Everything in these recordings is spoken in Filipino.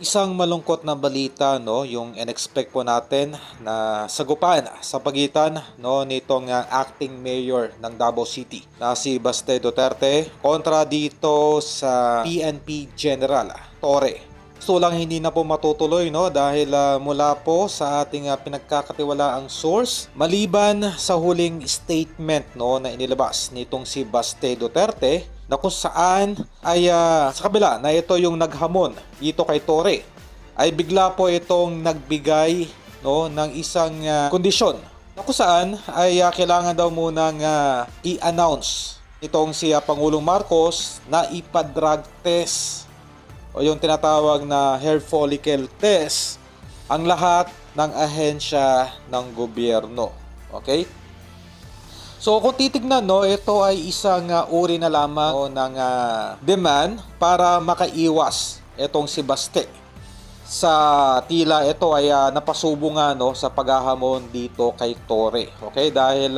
Isang malungkot na balita, no, yung in-expect po natin na sagupan sa pagitan, no, nitong acting mayor ng Davao City na si Baste Duterte kontra dito sa PNP General Torre. So lang hindi na po matutuloy, no, dahil mula po sa ating pinagkakatiwalaang source, maliban sa huling statement, no, na inilabas nitong si Baste Duterte, na kung saan ay sa kabila na ito yung naghamon dito kay Torre, ay bigla po itong nagbigay, no, ng isang kondisyon na kung saan ay kailangan daw munang i-announce itong si Pangulong Marcos na ipa-drug test o yung tinatawag na hair follicle test ang lahat ng ahensya ng gobyerno. Okay? So kung titignan, no, ito ay isang uri na lamang, no, ng demand para makaiwas itong si Baste sa tila ito ay napasubo nga, no, sa paghahamon dito kay Torre. Okay, dahil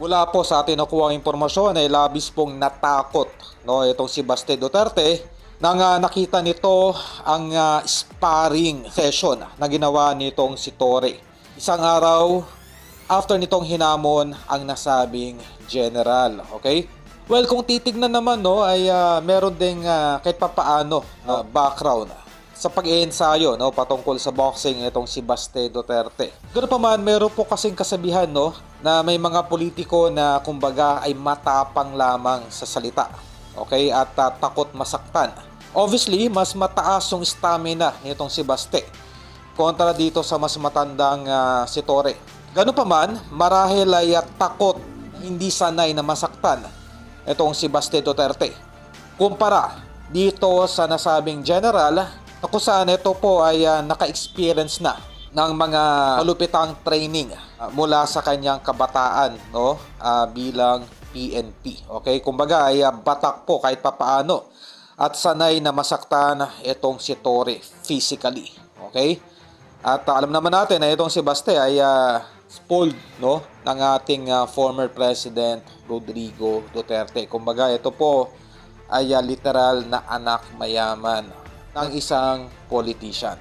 mula po sa atin nakuha ang impormasyon ay labis pong natakot, no, itong si Baste Duterte nang nakita nito ang sparring session na ginawa nitong si Torre. Isang araw after nitong hinamon ang nasabing general. Okay? Well, kung titignan naman, no, ay meron ding kahit papaano background sa pag-iensayo, no, patungkol sa boxing itong si Baste Duterte. Ganoon pa man, meron po kasing kasabihan, no, na may mga politiko na kumbaga ay matapang lamang sa salita. Okay? At takot masaktan. Obviously, mas mataas yung stamina nitong si Baste kontra dito sa mas matandang si Torre. Ganoon pa man, marahil ay takot, hindi sanay na masaktan itong si Baste Duterte. Kumpara dito sa nasabing general, na kung saan ito po ay naka-experience na ng mga malupitang training mula sa kanyang kabataan, no, bilang PNP. Okay, kumbaga ay batak po kahit papaano at sanay na masaktan itong si Torre physically. Okay? At alam naman natin na itong si Baste ay spoiled, no, ng ating former President Rodrigo Duterte. Kumbaga ito po ay literal na anak mayaman ng isang politician.